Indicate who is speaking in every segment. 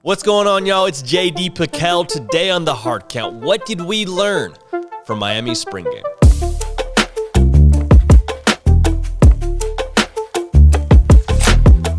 Speaker 1: What's going on, y'all? It's JD Pickell. Today on the Hard Count, what did we learn from Miami's spring game?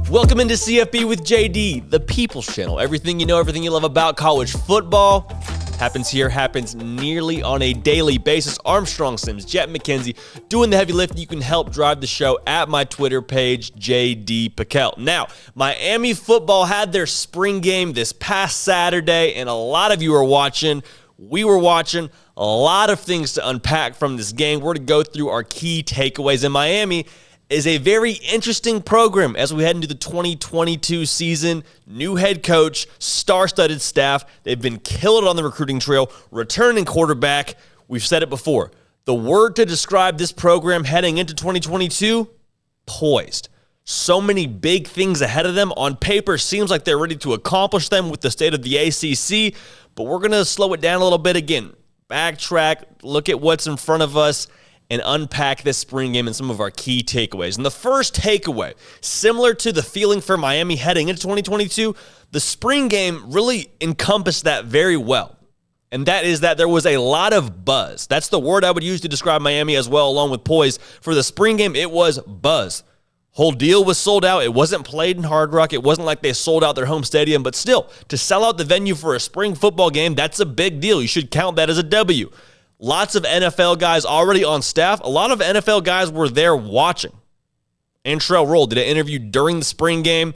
Speaker 1: Welcome into CFB with JD, the People's Channel. Everything you know, everything you love about college football happens here, happens nearly on a daily basis. Armstrong Sims, Jet McKenzie doing the heavy lifting. You can help drive the show at my Twitter page, JD Pickell. Now, Miami football had their spring game this past Saturday, and a lot of you are watching. We were watching. A lot of things to unpack from this game. We're going to go through our key takeaways. In Miami is a very interesting program as we head into the 2022 season. New head coach, star-studded staff. They've been killing it on the recruiting trail. Returning quarterback. We've said it before. The word to describe this program heading into 2022, poised. So many big things ahead of them. On paper, seems like they're ready to accomplish them with the state of the ACC, but we're going to slow it down a little bit again. Backtrack, look at what's in front of us, and unpack this spring game and some of our key takeaways. And the first takeaway, similar to the feeling for Miami heading into 2022, the spring game really encompassed that very well. And that is that there was a lot of buzz. That's the word I would use to describe Miami as well, along with poise. For the spring game, it was buzz. Whole deal was sold out. It wasn't played in Hard Rock. It wasn't like they sold out their home stadium. But still, to sell out the venue for a spring football game, that's a big deal. You should count that as a W. Lots of NFL guys already on staff. A lot of NFL guys were there watching. Antrell Roll did an interview during the spring game.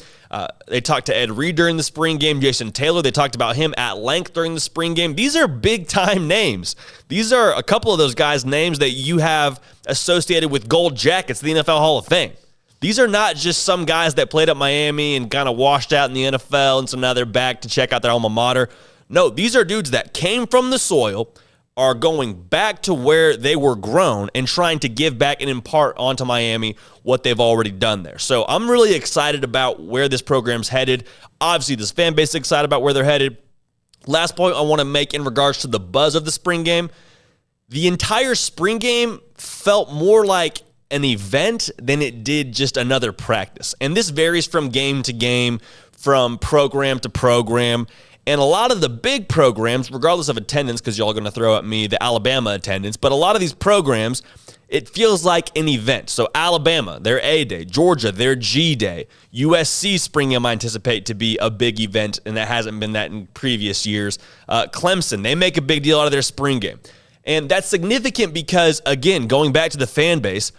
Speaker 1: They talked to Ed Reed during the spring game. Jason Taylor, they talked about him at length during the spring game. These are big-time names. These are a couple of those guys' names that you have associated with gold jackets, the NFL Hall of Fame. These are not just some guys that played at Miami and kind of washed out in the NFL, and so now they're back to check out their alma mater. No, these are dudes that came from the soil, are going back to where they were grown and trying to give back and impart onto Miami what they've already done there. So I'm really excited about where this program's headed. Obviously, this fan base is excited about where they're headed. Last point I want to make in regards to the buzz of the spring game. The entire spring game felt more like an event than it did just another practice. And this varies from game to game, from program to program. And a lot of the big programs, regardless of attendance, because y'all are going to throw at me the Alabama attendance, but a lot of these programs, it feels like an event. So Alabama, their A-Day. Georgia, their G-Day. USC spring game I anticipate to be a big event, and that hasn't been that in previous years. Clemson, they make a big deal out of their spring game. And that's significant because, again, going back to the fan base,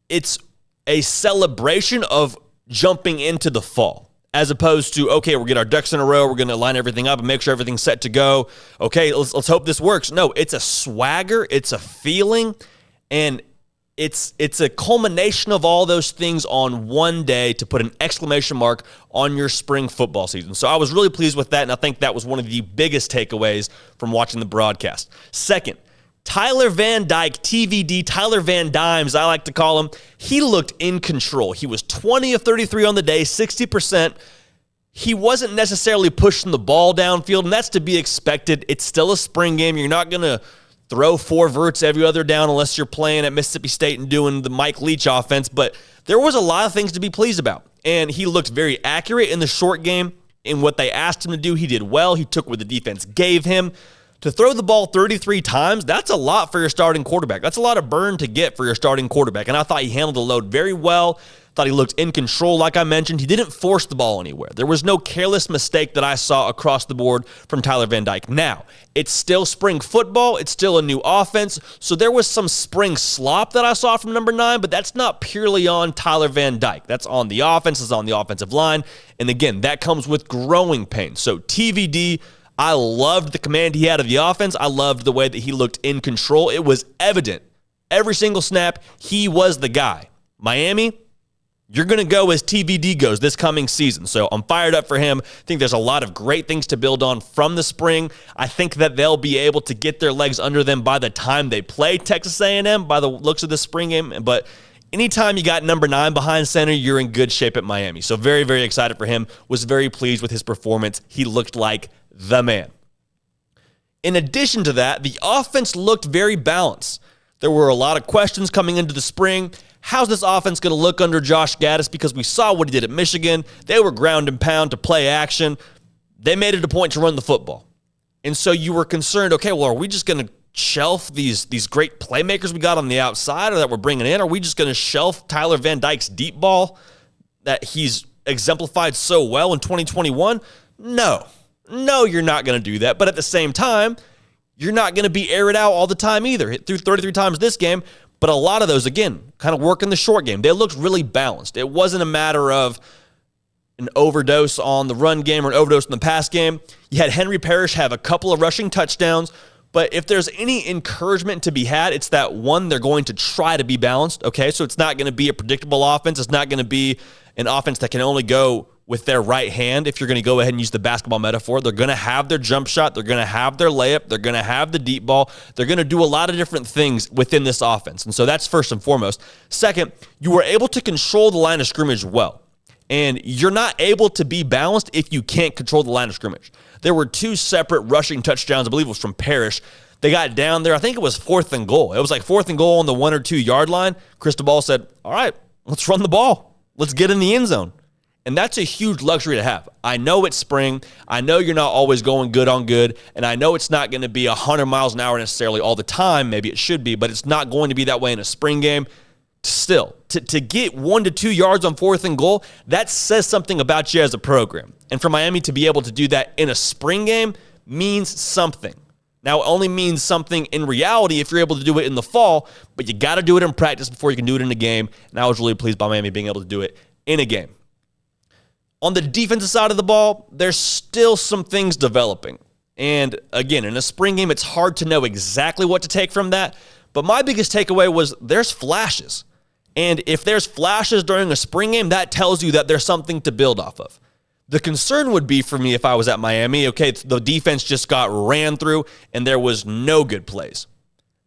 Speaker 1: it's a celebration of jumping into the fall. As opposed to, okay, we'll get our ducks in a row, we're going to line everything up and make sure everything's set to go. Okay, let's hope this works. No, it's a swagger, it's a feeling, and it's a culmination of all those things on one day to put an exclamation mark on your spring football season. So I was really pleased with that, and I think that was one of the biggest takeaways from watching the broadcast. Second, Tyler Van Dyke, TVD, Tyler Van Dimes, I like to call him, he looked in control. He was 20 of 33 on the day, 60%. He wasn't necessarily pushing the ball downfield, and that's to be expected. It's still a spring game. You're not going to throw 4 verts every other down unless you're playing at Mississippi State and doing the Mike Leach offense, but there was a lot of things to be pleased about, and he looked very accurate in the short game. In what they asked him to do, he did well. He took what the defense gave him. To throw the ball 33 times, that's a lot for your starting quarterback. That's a lot of burn to get for your starting quarterback. And I thought he handled the load very well. Thought he looked in control, like I mentioned. He didn't force the ball anywhere. There was no careless mistake that I saw across the board from Tyler Van Dyke. Now, it's still spring football. It's still a new offense. So there was some spring slop that I saw from number 9, but that's not purely on Tyler Van Dyke. That's on the offense. It's on the offensive line. And again, that comes with growing pains. So TVD, I loved the command he had of the offense. I loved the way that he looked in control. It was evident. Every single snap, he was the guy. Miami, you're going to go as TVD goes this coming season. So I'm fired up for him. I think there's a lot of great things to build on from the spring. I think that they'll be able to get their legs under them by the time they play Texas A&M, by the looks of the spring game. But anytime you got number 9 behind center, you're in good shape at Miami. So very, very excited for him. Was very pleased with his performance. He looked like the man. In addition to that, the offense looked very balanced. There were a lot of questions coming into the spring. How's this offense going to look under Josh Gaddis? Because we saw what he did at Michigan. They were ground and pound to play action. they made it a point to run the football. And so you were concerned, okay, well, are we just going to shelf these great playmakers we got on the outside or that we're bringing in? Are we just going to shelf Tyler Van Dyke's deep ball that he's exemplified so well in 2021? No, you're not going to do that. But at the same time, you're not going to be air it out all the time either. Hit through 33 times this game, but a lot of those, again, kind of work in the short game. They looked really balanced. It wasn't a matter of an overdose on the run game or an overdose in the pass game. You had Henry Parrish have a couple of rushing touchdowns, but if there's any encouragement to be had, it's that, one, they're going to try to be balanced, okay? So it's not going to be a predictable offense. It's not going to be an offense that can only go with their right hand. If you're going to go ahead and use the basketball metaphor, they're going to have their jump shot. They're going to have their layup. They're going to have the deep ball. They're going to do a lot of different things within this offense. And so that's first and foremost. Second, you were able to control the line of scrimmage well. And you're not able to be balanced if you can't control the line of scrimmage. There were 2 separate rushing touchdowns. I believe it was from Parrish. They got down there. I think it was 4th and goal. It was like 4th and goal on the 1 or 2 yard line. Cristobal said, all right, let's run the ball. Let's get in the end zone. And that's a huge luxury to have. I know it's spring. I know you're not always going good on good. And I know it's not going to be 100 miles an hour necessarily all the time. Maybe it should be, but it's not going to be that way in a spring game. Still, to get 1 to 2 yards on 4th and goal, that says something about you as a program. And for Miami to be able to do that in a spring game means something. Now, it only means something in reality if you're able to do it in the fall, but you got to do it in practice before you can do it in a game. And I was really pleased by Miami being able to do it in a game. On the defensive side of the ball, there's still some things developing. And again, in a spring game, it's hard to know exactly what to take from that. But my biggest takeaway was there's flashes. And if there's flashes during a spring game, that tells you that there's something to build off of. The concern would be for me if I was at Miami, okay, the defense just got ran through and there was no good plays.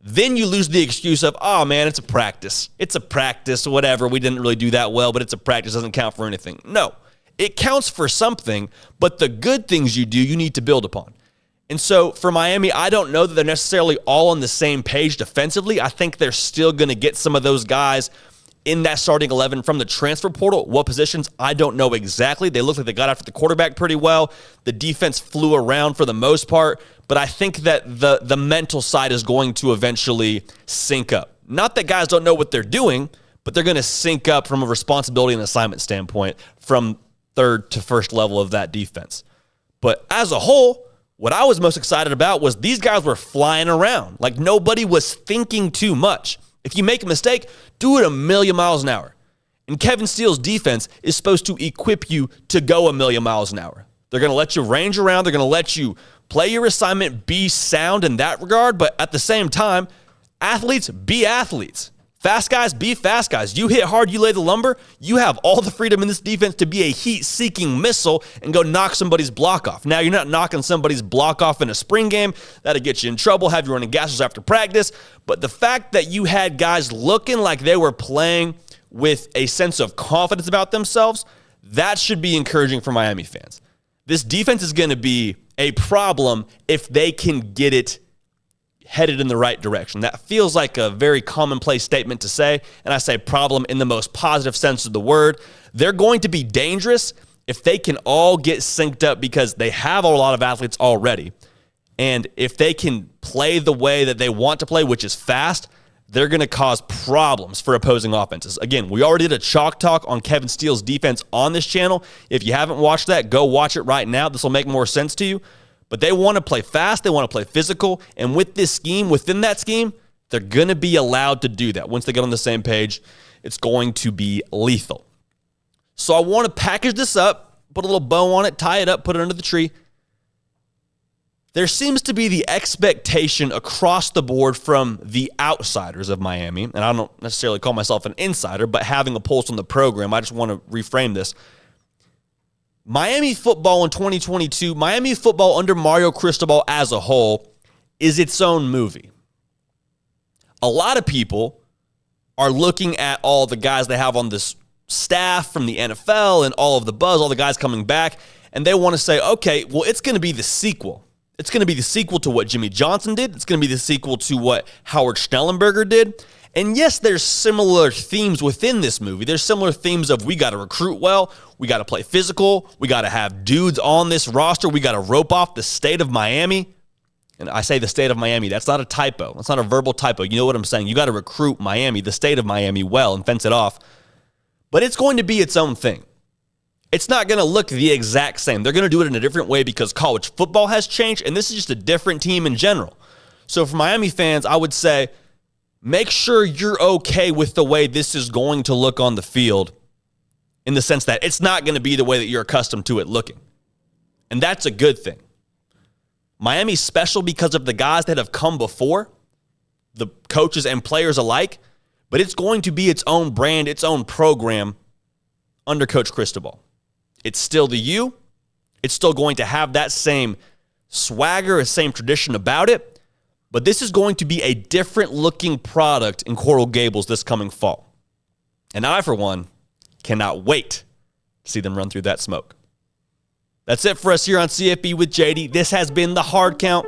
Speaker 1: Then you lose the excuse of, oh man, it's a practice. It's a practice, whatever. We didn't really do that well, but it's a practice. It doesn't count for anything. No, it counts for something, but the good things you do, you need to build upon. And so for Miami, I don't know that they're necessarily all on the same page defensively. I think they're still going to get some of those guys in that starting 11 from the transfer portal. What positions? I don't know exactly. They look like they got after the quarterback pretty well. The defense flew around for the most part, but I think that the mental side is going to eventually sync up. Not that guys don't know what they're doing, but they're going to sync up from a responsibility and assignment standpoint from third to first level of that defense. But as a whole, what I was most excited about was these guys were flying around. Like nobody was thinking too much. If you make a mistake, do it 1,000,000 miles an hour. And Kevin Steele's defense is supposed to equip you to go 1,000,000 miles an hour. They're going to let you range around. They're going to let you play your assignment, be sound in that regard. But at the same time, athletes, be athletes. Fast guys, be fast guys. You hit hard, you lay the lumber. You have all the freedom in this defense to be a heat-seeking missile and go knock somebody's block off. Now, you're not knocking somebody's block off in a spring game. That'll get you in trouble, have you running gases after practice. But the fact that you had guys looking like they were playing with a sense of confidence about themselves, that should be encouraging for Miami fans. This defense is going to be a problem if they can get it headed in the right direction. That feels like a very commonplace statement to say, and I say problem in the most positive sense of the word. They're going to be dangerous if they can all get synced up because they have a lot of athletes already. And if they can play the way that they want to play, which is fast, they're going to cause problems for opposing offenses. Again, we already did a chalk talk on Kevin Steele's defense on this channel. If you haven't watched that, go watch it right now. This will make more sense to you. But they want to play fast. They want to play physical. And with this scheme, within that scheme, they're going to be allowed to do that. Once they get on the same page, it's going to be lethal. So I want to package this up, put a little bow on it, tie it up, put it under the tree. There seems to be the expectation across the board from the outsiders of Miami, and I don't necessarily call myself an insider, but having a pulse on the program, I just want to reframe this. Miami football in 2022, Miami football under Mario Cristobal as a whole is its own movie. A lot of people are looking at all the guys they have on this staff from the NFL and all of the buzz, all the guys coming back, and they want to say, okay, well, it's going to be the sequel. It's going to be the sequel to what Jimmy Johnson did. It's going to be the sequel to what Howard Schnellenberger did. And yes, there's similar themes within this movie. There's similar themes of we got to recruit well, we got to play physical, we got to have dudes on this roster, we got to rope off the state of Miami. And I say the state of Miami, that's not a typo. That's not a verbal typo. You know what I'm saying? You got to recruit Miami, the state of Miami, well and fence it off. But it's going to be its own thing. It's not going to look the exact same. They're going to do it in a different way because college football has changed, and this is just a different team in general. So for Miami fans, I would say, make sure you're okay with the way this is going to look on the field in the sense that it's not going to be the way that you're accustomed to it looking. And that's a good thing. Miami's special because of the guys that have come before, the coaches and players alike, but it's going to be its own brand, its own program under Coach Cristobal. It's still the U. It's still going to have that same swagger, the same tradition about it. But this is going to be a different looking product in Coral Gables this coming fall. And I, for one, cannot wait to see them run through that smoke. That's it for us here on CFB with JD. This has been The Hard Count.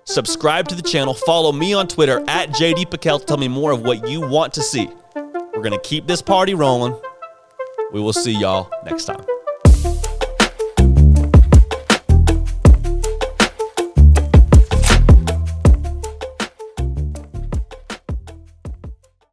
Speaker 1: Subscribe to the channel. Follow me on Twitter at JD Piquel to tell me more of what you want to see. We're going to keep this party rolling. We will see y'all next time.